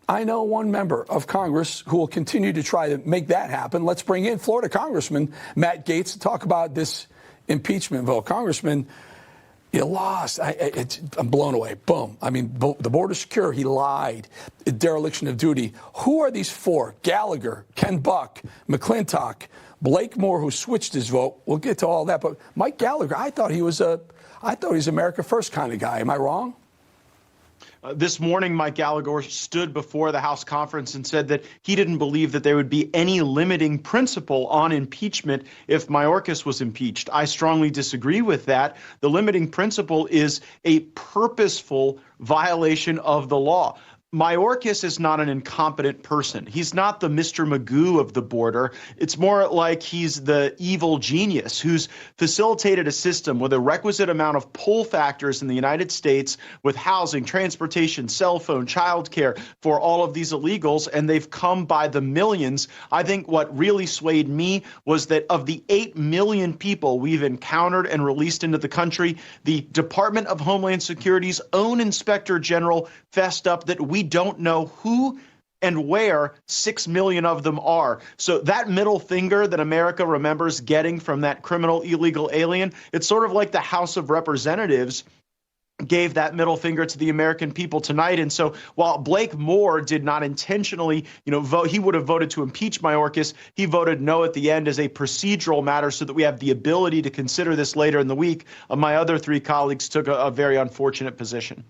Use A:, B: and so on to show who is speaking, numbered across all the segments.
A: I know one member of Congress who will continue to try to make that happen. Let's bring in Florida Congressman Matt Gaetz to talk about this impeachment vote. Congressman, you lost. I'm blown away. Boom. I mean, the border's secure. He lied. Dereliction of duty. Who are these four? Gallagher, Ken Buck, McClintock, Blake Moore, who switched his vote. We'll get to all that. But Mike Gallagher, I thought he was America First kind of guy. Am I wrong?
B: This morning, Mike Gallagher stood before the House conference and said that he didn't believe that there would be any limiting principle on impeachment if Mayorkas was impeached. I strongly disagree with that. The limiting principle is a purposeful violation of the law. Mayorkas is not an incompetent person. He's not the Mr. Magoo of the border. It's more like he's the evil genius who's facilitated a system with a requisite amount of pull factors in the United States with housing, transportation, cell phone, childcare for all of these illegals, and they've come by the millions. I think what really swayed me was that of the 8 million people we've encountered and released into the country, the Department of Homeland Security's own Inspector General fessed up that we don't know who and where 6 million of them are. So that middle finger that America remembers getting from that criminal illegal alien, it's sort of like the House of Representatives gave that middle finger to the American people tonight. And so while Blake Moore did not intentionally, vote, he would have voted to impeach Mayorkas. He voted no at the end as a procedural matter so that we have the ability to consider this later in the week. My other three colleagues took a very unfortunate position.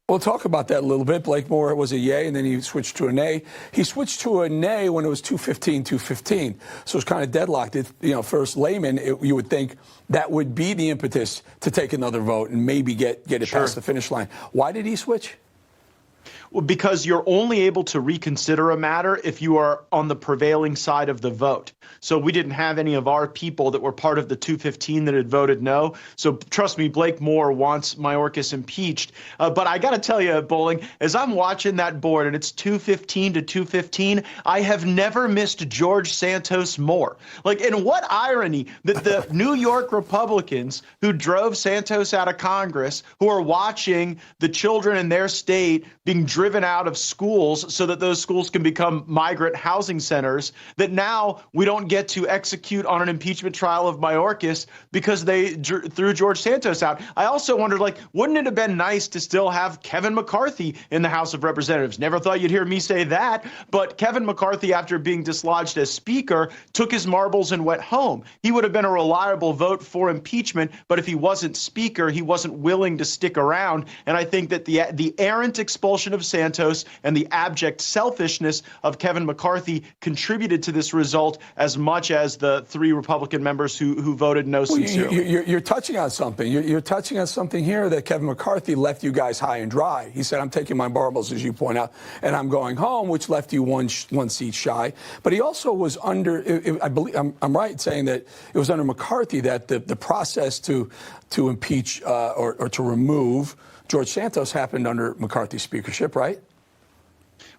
A: We'll talk about that a little bit. Blake Moore was a yay, and then he switched to a nay. He switched to a nay when it was 215. So it's kind of deadlocked. For a layman, you would think that would be the impetus to take another vote and maybe get it past the finish line. Why did he switch?
B: Well, because you're only able to reconsider a matter if you are on the prevailing side of the vote. So we didn't have any of our people that were part of the 215 that had voted no. So trust me, Blake Moore wants Mayorkas impeached. But I got to tell you, Bolling, as I'm watching that board and it's 215 to 215, I have never missed George Santos more. And what irony that the New York Republicans who drove Santos out of Congress, who are watching the children in their state being driven out of schools so that those schools can become migrant housing centers, that now we don't get to execute on an impeachment trial of Mayorkas because they threw George Santos out. I also wondered, wouldn't it have been nice to still have Kevin McCarthy in the House of Representatives? Never thought you'd hear me say that, but Kevin McCarthy, after being dislodged as Speaker, took his marbles and went home. He would have been a reliable vote for impeachment, but if he wasn't Speaker, he wasn't willing to stick around. And I think that the errant expulsion of Santos and the abject selfishness of Kevin McCarthy contributed to this result as much as the 3 Republican members who voted no sincerely.
A: You're touching on something. You're touching on something here that Kevin McCarthy left you guys high and dry. He said, I'm taking my marbles, as you point out, and I'm going home, which left you one seat shy. But he also was under, I believe, I'm right saying that it was under McCarthy that the process to impeach or to remove George Santos happened under McCarthy's speakership, right?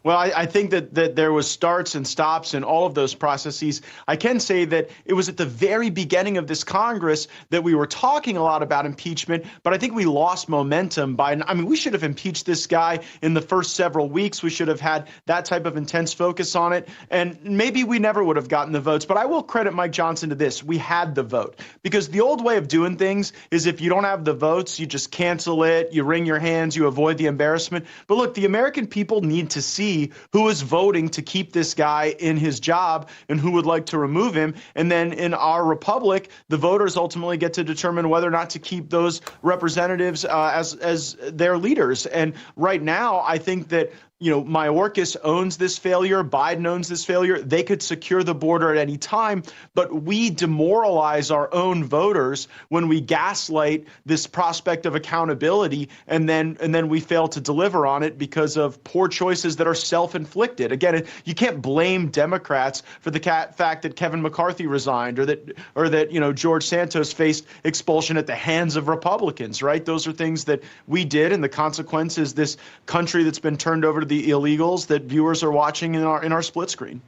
B: Well, I think that there was starts and stops in all of those processes. I can say that it was at the very beginning of this Congress that we were talking a lot about impeachment, but I think we lost momentum we should have impeached this guy in the first several weeks. We should have had that type of intense focus on it, and maybe we never would have gotten the votes. But I will credit Mike Johnson to this. We had the vote, because the old way of doing things is if you don't have the votes, you just cancel it, you wring your hands, you avoid the embarrassment. But look, the American people need to see who is voting to keep this guy in his job and who would like to remove him. And then in our republic, the voters ultimately get to determine whether or not to keep those representatives as their leaders. And right now, I think that Mayorkas owns this failure. Biden owns this failure. They could secure the border at any time, but we demoralize our own voters when we gaslight this prospect of accountability, and then we fail to deliver on it because of poor choices that are self-inflicted. Again, you can't blame Democrats for the fact that Kevin McCarthy resigned or that George Santos faced expulsion at the hands of Republicans, right? Those are things that we did, and the consequence is this country that's been turned over to the illegals that viewers are watching in our split screen.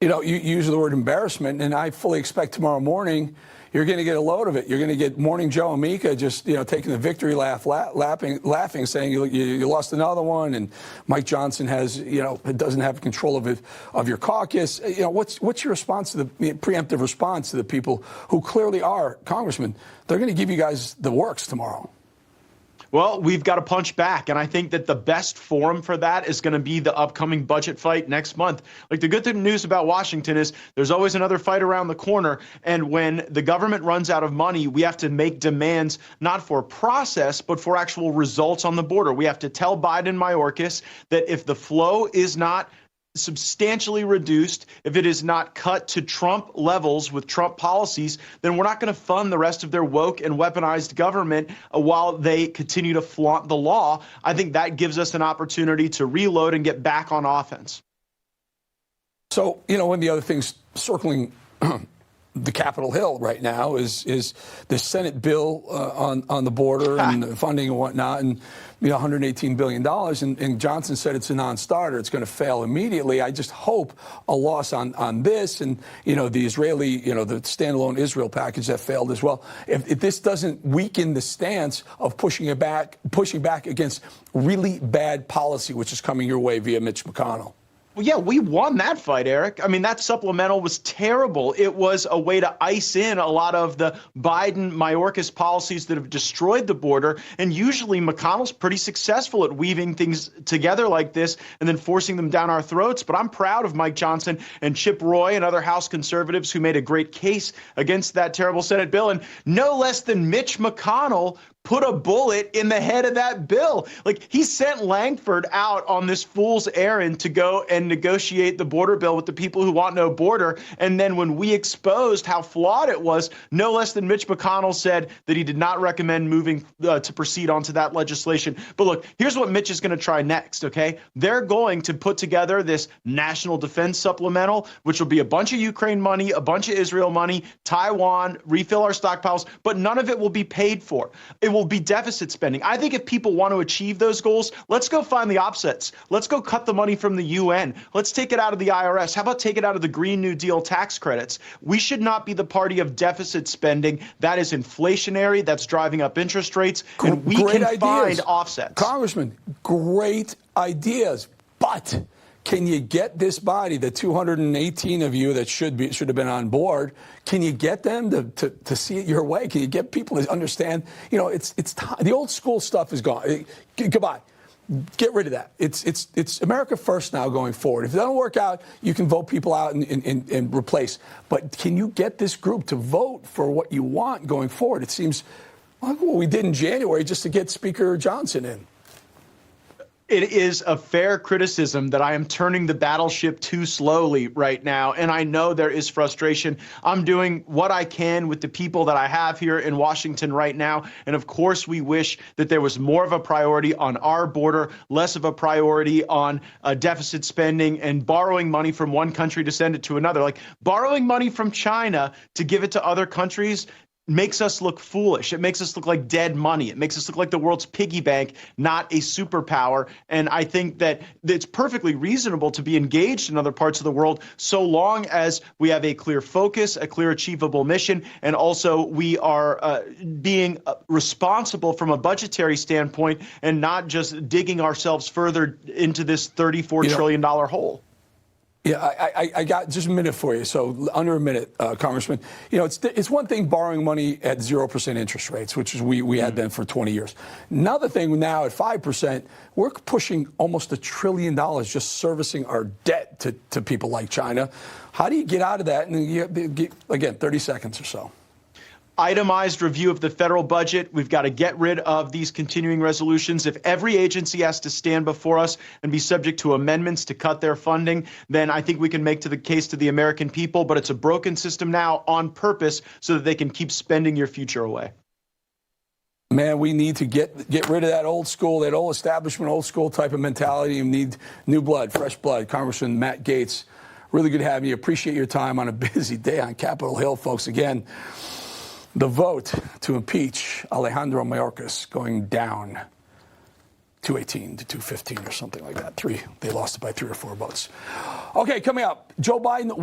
A: You use the word embarrassment, and I fully expect tomorrow morning, you're going to get a load of it. You're going to get Morning Joe and Mika just, taking the victory laugh, laughing, saying you lost another one, and Mike Johnson has, doesn't have control of your caucus. What's your response to the preemptive response to the people who clearly are congressmen? They're going to give you guys the works tomorrow.
B: Well, we've got to punch back, and I think that the best forum for that is going to be the upcoming budget fight next month. Like, the good news about Washington is there's always another fight around the corner, and when the government runs out of money, we have to make demands not for process, but for actual results on the border. We have to tell Biden Mayorkas that if the flow is not substantially reduced, if it is not cut to Trump levels with Trump policies, then we're not going to fund the rest of their woke and weaponized government while they continue to flaunt the law. I think that gives us an opportunity to reload and get back on offense.
A: So, one of the other things circling the Capitol Hill right now is the Senate bill on the border and funding and whatnot, and $118 billion. And Johnson said it's a non-starter. It's going to fail immediately. I just hope a loss on this and, the Israeli, the standalone Israel package that failed as well. If this doesn't weaken the stance of pushing back against really bad policy, which is coming your way via Mitch McConnell.
B: Well, yeah, we won that fight, Eric. I mean, that supplemental was terrible. It was a way to ice in a lot of the Biden-Mayorkas policies that have destroyed the border. And usually McConnell's pretty successful at weaving things together like this and then forcing them down our throats. But I'm proud of Mike Johnson and Chip Roy and other House conservatives who made a great case against that terrible Senate bill. And no less than Mitch McConnell put a bullet in the head of that bill. Like, he sent Langford out on this fool's errand to go and negotiate the border bill with the people who want no border. And then when we exposed how flawed it was, no less than Mitch McConnell said that he did not recommend moving to proceed onto that legislation. But look, here's what Mitch is going to try next, okay? They're going to put together this national defense supplemental, which will be a bunch of Ukraine money, a bunch of Israel money, Taiwan, refill our stockpiles, but none of it will be paid for. It will be deficit spending. I think if people want to achieve those goals, let's go find the offsets. Let's go cut the money from the UN. Let's take it out of the IRS. How about take it out of the Green New Deal tax credits? We should not be the party of deficit spending. That is inflationary. That's driving up interest rates. And we can find offsets.
A: Congressman, great ideas. But can you get this body, the 218 of you that should have been on board, can you get them to see it your way? Can you get people to understand, it's time. The old school stuff is gone. Goodbye. Get rid of that. It's America first now going forward. If it doesn't work out, you can vote people out and replace. But can you get this group to vote for what you want going forward? It seems like what we did in January just to get Speaker Johnson in.
B: It is a fair criticism that I am turning the battleship too slowly right now, and I know there is frustration. I'm doing what I can with the people that I have here in Washington right now, and of course we wish that there was more of a priority on our border, less of a priority on deficit spending and borrowing money from one country to send it to another. Like, borrowing money from China to give it to other countries makes us look foolish. It makes us look like dead money. It makes us look like the world's piggy bank, not a superpower. And I think that it's perfectly reasonable to be engaged in other parts of the world so long as we have a clear focus, a clear achievable mission, and also we are being responsible from a budgetary standpoint and not just digging ourselves further into this $34 trillion hole.
A: Yeah, I got just a minute for you. So under a minute, Congressman. It's one thing borrowing money at 0% interest rates, which is we had been for 20 years. Another thing now at 5%, we're pushing almost $1 trillion just servicing our debt to people like China. How do you get out of that? And again, 30 seconds or so.
B: Itemized review of the federal budget. We've got to get rid of these continuing resolutions. If every agency has to stand before us and be subject to amendments to cut their funding, then I think we can make the case to the American people. But it's a broken system now on purpose so that they can keep spending your future away.
A: Man, we need to get rid of that old school, that old establishment, old school type of mentality. We need new blood, fresh blood. Congressman Matt Gaetz, really good having you. Appreciate your time on a busy day on Capitol Hill, folks. Again, the vote to impeach Alejandro Mayorkas going down 218 to 215 or something like that. They lost it by 3 or 4 votes. Okay, coming up, Joe Biden.